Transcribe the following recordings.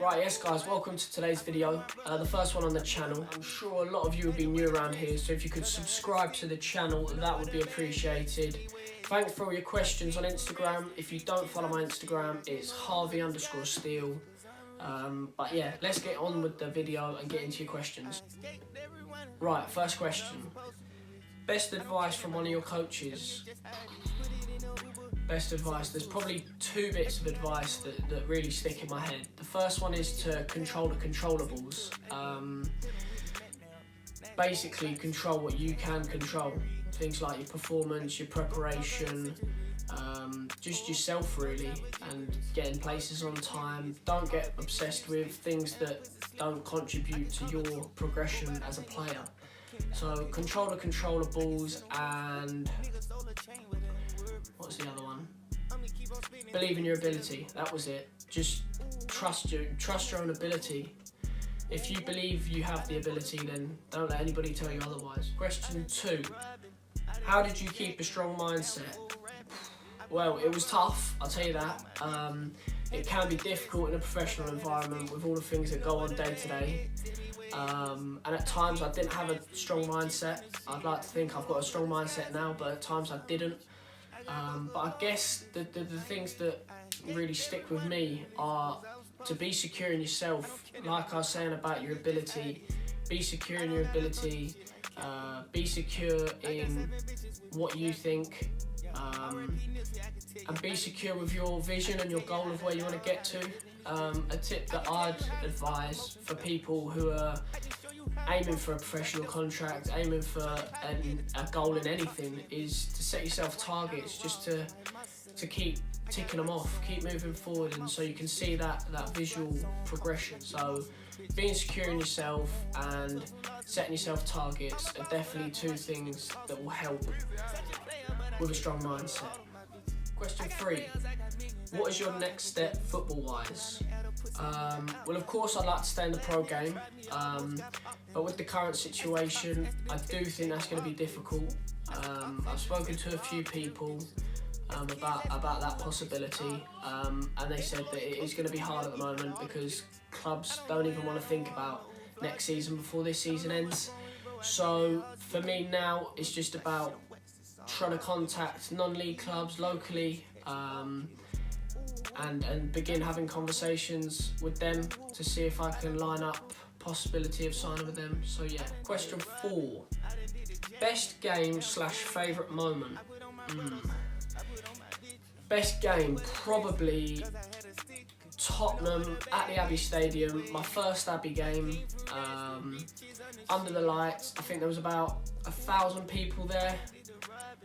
Right, yes guys, welcome to today's video, the first one on the channel. I'm sure a lot of you will be new around here, so if you could subscribe to the channel, that would be appreciated. Thanks for all your questions on Instagram. If you don't follow my Instagram, it's Harvey_Steele. But yeah, let's get on with the video and get into your questions. Right, first question. Best advice from one of your coaches? Best advice, there's probably two bits of advice that really stick in my head. The first one is to control the controllables. Basically control what you can control. Things like your performance, your preparation, just yourself really, and getting places on time. Don't get obsessed with things that don't contribute to your progression as a player. So control the controllables, and what's the other one? Believe in your ability. That was it. Just trust your own ability. If you believe you have the ability, then don't let anybody tell you otherwise. Question 2. How did you keep a strong mindset? Well, it was tough, I'll tell you that. It can be difficult in a professional environment with all the things that go on day to day. And at times I didn't have a strong mindset. I'd like to think I've got a strong mindset now, but at times I didn't. But I guess the things that really stick with me are to be secure in yourself. Like I was saying about your ability, be secure in your ability, be secure in what you think, and be secure with your vision and your goal of where you want to get to. A tip that I'd advise for people who are aiming for a professional contract, aiming for a goal in anything, is to set yourself targets, just to keep ticking them off, keep moving forward, and so you can see that visual progression. So being secure in yourself and setting yourself targets are definitely two things that will help with a strong mindset. Question 3. What is your next step football-wise? Well, of course I'd like to stay in the pro game, but with the current situation, I do think that's going to be difficult. I've spoken to a few people about that possibility, and they said that it is going to be hard at the moment because clubs don't even want to think about next season before this season ends. So for me now, it's just about trying to contact non-league clubs locally, and begin having conversations with them to see if I can line up possibility of signing with them. So yeah. Question 4. Best game / favourite moment? Best game, probably Tottenham at the Abbey Stadium. My first Abbey game, under the lights. I think there was about 1,000 people there.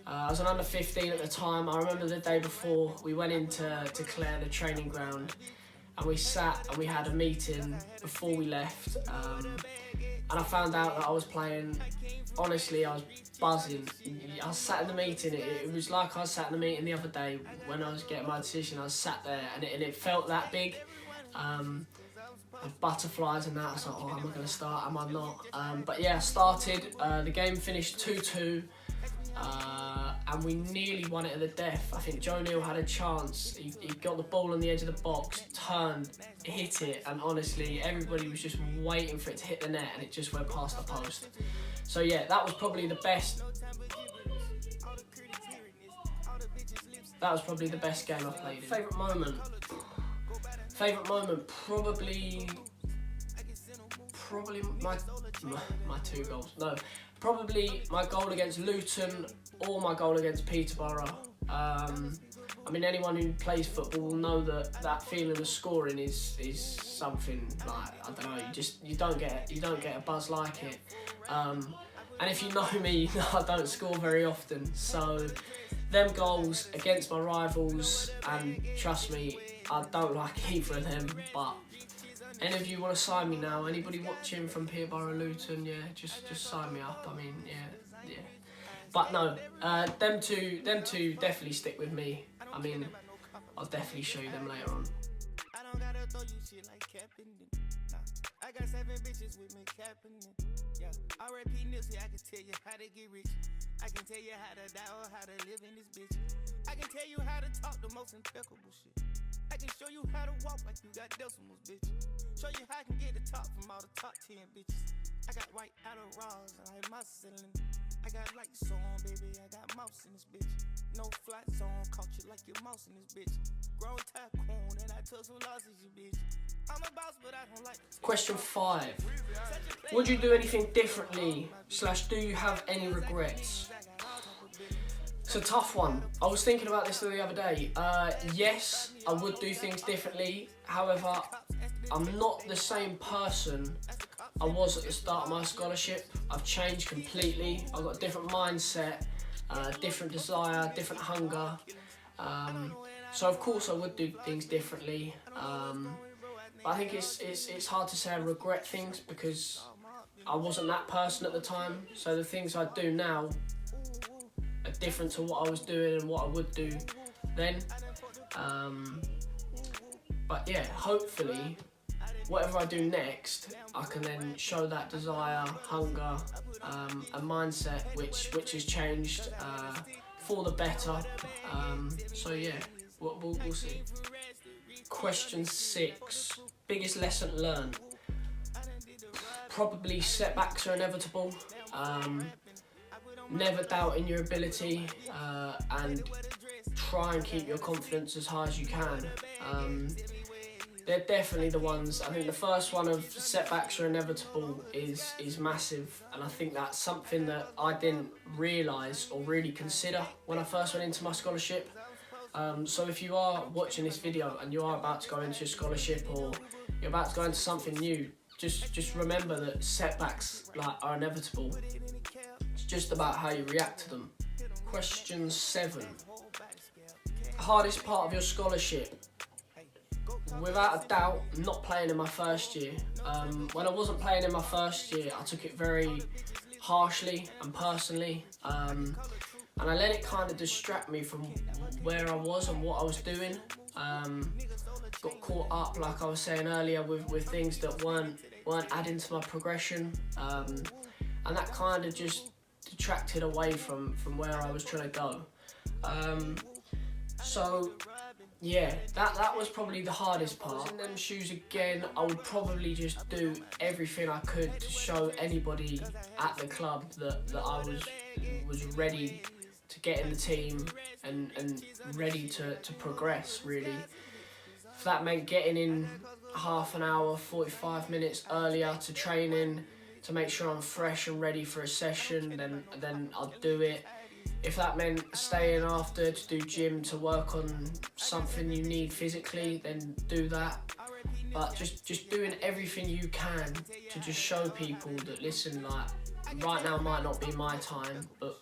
I was an under 15 at the time. I remember the day before we went into Clare, the training ground, and we sat and we had a meeting before we left, and I found out that I was playing. Honestly, I was buzzing. I was sat in the meeting. It was like I was sat in the meeting the other day when I was getting my decision. I was sat there and it felt that big. With butterflies and that. I was like, oh, am I going to start? Am I not? But yeah, I started. The game finished 2-2. And we nearly won it at the death. I think Joe Neal had a chance. He got the ball on the edge of the box, turned, hit it, and honestly, everybody was just waiting for it to hit the net, and it just went past the post. So yeah, that was probably the best. That was probably the best game I've played in. Favourite moment? Favourite moment, probably my 2 goals. No, probably my goal against Luton or my goal against Peterborough. I mean, anyone who plays football will know that feeling of scoring is something like, I don't know, you don't get a buzz like it. And if you know me, you know I don't score very often. So them goals against my rivals, and trust me, I don't like either of them, but any of you want to sign me now, anybody watching from Peterborough, Luton, yeah, just sign me up. I mean, yeah. But no, them two definitely stick with me. I mean, I'll definitely show you them later on. I don't gotta throw you shit like I got 7 bitches with me capping it. Yeah, R.I.P. Nipsey, I can tell you how to get rich. I can tell you how to die or how to live in this bitch. I can tell tell you how to talk the most impeccable shit. I can show you how to walk like you got decimals, bitch. Show you how I can get the top from all the top 10 bitches. I got white Adderalls and I hit my ceiling. I got lights on, baby, I got mouse in this bitch. No flat zone, caught you like your mouse in this bitch. Grown tycoon and I took some losses, you bitch. I'm a boss, but I don't like to. Question 5. Would you do anything differently / do you have any regrets? It's a tough one. I was thinking about this the other day. Yes, I would do things differently. However, I'm not the same person I was at the start of my scholarship. I've changed completely. I've got a different mindset, different desire, different hunger. So of course I would do things differently. But I think it's hard to say I regret things because I wasn't that person at the time. So the things I do now are different to what I was doing and what I would do then. But yeah, hopefully whatever I do next, I can then show that desire, hunger, and mindset which has changed for the better. So yeah, we'll see. Question 6. Biggest lesson learned? Probably setbacks are inevitable. Never doubt in your ability and try and keep your confidence as high as you can. They're definitely the ones. I think the first one of setbacks are inevitable is massive, and I think that's something that I didn't realise or really consider when I first went into my scholarship. So if you are watching this video and you are about to go into a scholarship or you're about to go into something new, just remember that setbacks are inevitable. It's just about how you react to them. Question 7. Hardest part of your scholarship? Without a doubt, not playing in my first year. When I wasn't playing in my first year, I took it very harshly and personally, and I let it kind of distract me from where I was and what I was doing. Got caught up, like I was saying earlier, with things that weren't adding to my progression, and that kind of just detracted away from where I was trying to go. So yeah, that was probably the hardest part. In them shoes again, I would probably just do everything I could to show anybody at the club that I was ready to get in the team and ready to progress, really. If that meant getting in half an hour, 45 minutes earlier to training to make sure I'm fresh and ready for a session, then I'll do it. If that meant staying after to do gym to work on something you need physically, then do that. But just doing everything you can to just show people that, listen, right now might not be my time, but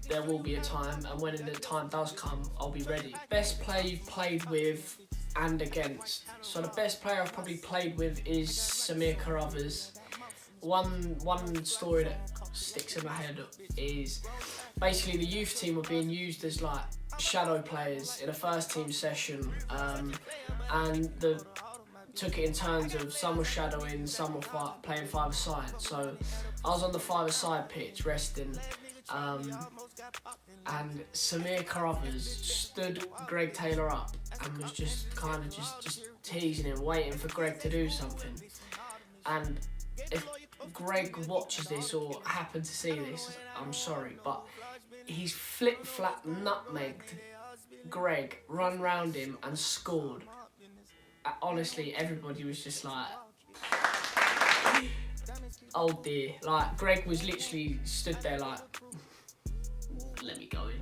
there will be a time, and when the time does come, I'll be ready. Best player you've played with and against? So the best player I've probably played with is Samir Carruthers. One story that sticks in my head is basically the youth team were being used as shadow players in a first team session, and took it in turns of some were shadowing, some were playing five-a-side. So I was on the five-a-side pitch resting, and Samir Carruthers stood Greg Taylor up and was just kind of just teasing him, waiting for Greg to do something. And if Greg watches this or happened to see this, I'm sorry, but he's flip-flap nutmegged Greg, run round him and scored. Honestly, everybody was just like, oh dear. Greg was literally stood there let me go in.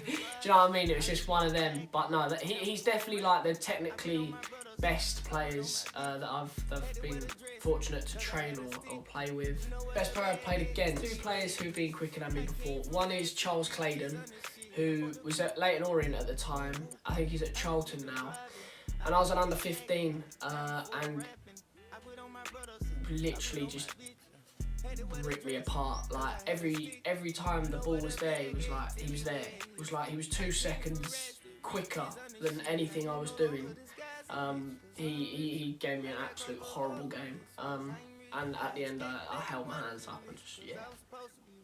Do you know what I mean? It was just one of them. But no, he's definitely the technically best players that I've been fortunate to train or play with. Best player I've played against? 2 players who've been quicker than me before. One is Charles Claydon, who was at Leyton Orient at the time. I think he's at Charlton now. And I was an under 15, and literally just ripped me apart. Every time the ball was there, he was there. It was he was 2 seconds quicker than anything I was doing. He gave me an absolute horrible game. And at the end, I held my hands up and just,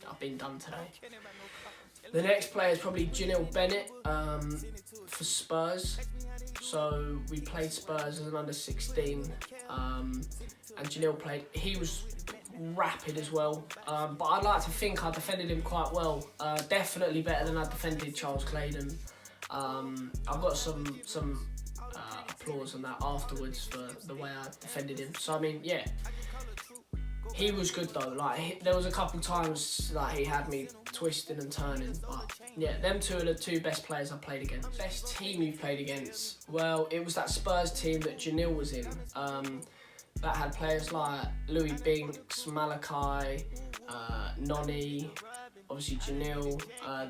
I've been done today. The next player is probably Janelle Bennett for Spurs. So we played Spurs as an under-16, and Janelle played. He was rapid as well, but I'd like to think I defended him quite well. Definitely better than I defended Charles Claydon. I've got some applause on that afterwards for the way I defended him. So I mean, yeah, he was good though. Like there was a couple times like he had me twisting and turning. But yeah, them two are the two best players I played against. Best team you've played against? Well, it was that Spurs team that Janelle was in. That had players like Louis Binks, Malachi, Nonny, obviously Janelle.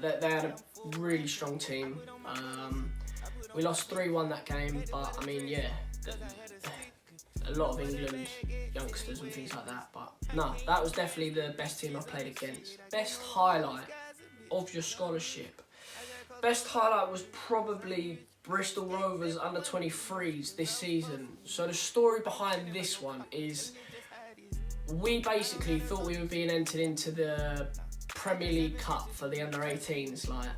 They had a really strong team. We lost 3-1 that game, but I mean, yeah, a lot of England youngsters and things like that. But no, that was definitely the best team I played against. Best highlight of your scholarship? Best highlight was probably Bristol Rovers under-23s this season. So the story behind this one is we basically thought we were being entered into the Premier League Cup for the under-18s. Like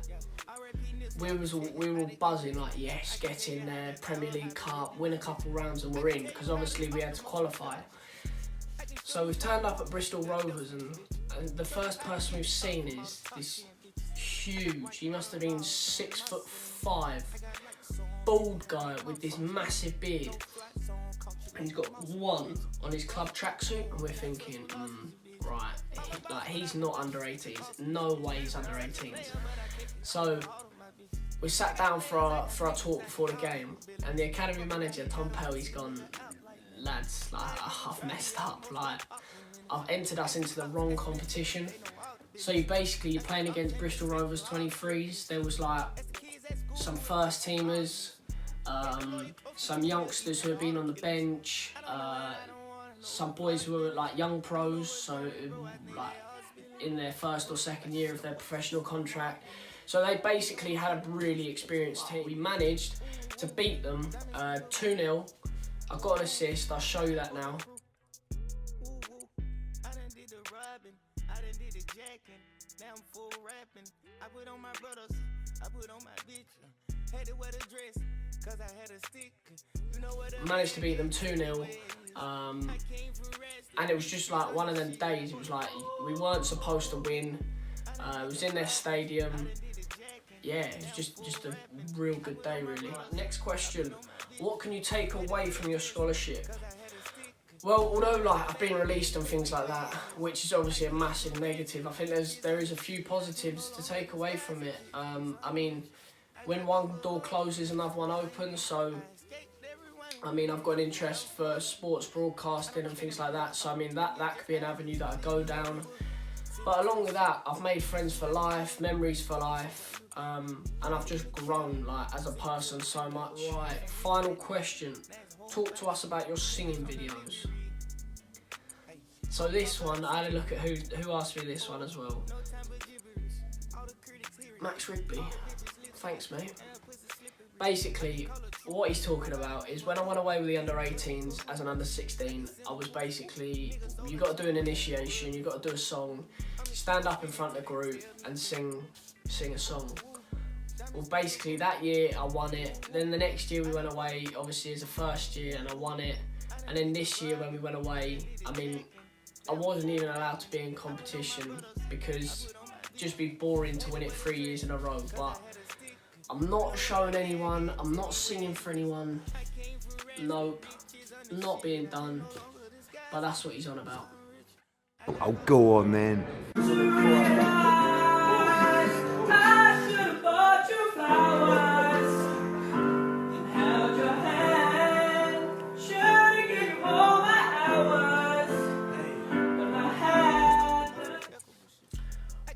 we were all buzzing, like yes, get in there, Premier League Cup, win a couple rounds and we're in, because obviously we had to qualify. So we've turned up at Bristol Rovers and the first person we've seen is this huge, he must have been 6'5", bald guy with this massive beard, and he's got one on his club tracksuit, and we're thinking, right, he's not under 18s, no way he's under 18s. So we sat down for our talk before the game, and the academy manager Tom Pell, he's gone, lads, like I've messed up, like I've entered us into the wrong competition. So you're playing against Bristol Rovers 23s. There was like some first teamers, some youngsters who have been on the bench, some boys who were like young pros, so like in their first or second year of their professional contract. So they basically had a really experienced team. We managed to beat them 2-0. I got an assist, I'll show you that now. Now I'm full rapping. I put on my brothers, I put on my bitch. Had to wear the dress, cause I had a stick. You know what? Managed to beat them 2-0. And it was just like one of them days. It was like we weren't supposed to win. It was in their stadium. Yeah, it was just a real good day, really. Right, next question. What can you take away from your scholarship? Well, although like I've been released and things like that, which is obviously a massive negative, I think there is a few positives to take away from it. I mean, when one door closes, another one opens. So, I mean, I've got an interest for sports broadcasting and things like that. So, I mean, that could be an avenue that I go down. But along with that, I've made friends for life, memories for life, and I've just grown like as a person so much. Right, final question. Talk to us about your singing videos. So this one, I had a look at who asked me this one as well. Max Rigby. Thanks, mate. Basically, what he's talking about is when I went away with the under-18s as an under-16, I was basically, you got to do an initiation, you got to do a song, stand up in front of the group and sing a song. Well, basically that year I won it. Then the next year we went away, obviously as a first year, and I won it. And then this year when we went away, I mean, I wasn't even allowed to be in competition because it'd just be boring to win it 3 years in a row. But I'm not showing anyone, I'm not singing for anyone. Nope, not being done. But that's what he's on about. Oh, go on then.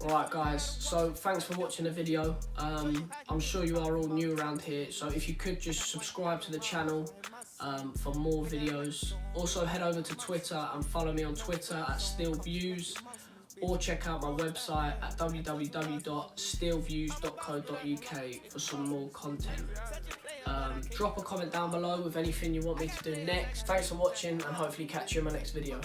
Alright guys, so thanks for watching the video. I'm sure you are all new around here, so if you could just subscribe to the channel for more videos. Also head over to Twitter and follow me on Twitter at SteelViews, or check out my website at www.steelviews.co.uk for some more content. Drop a comment down below with anything you want me to do next. Thanks for watching and hopefully catch you in my next video.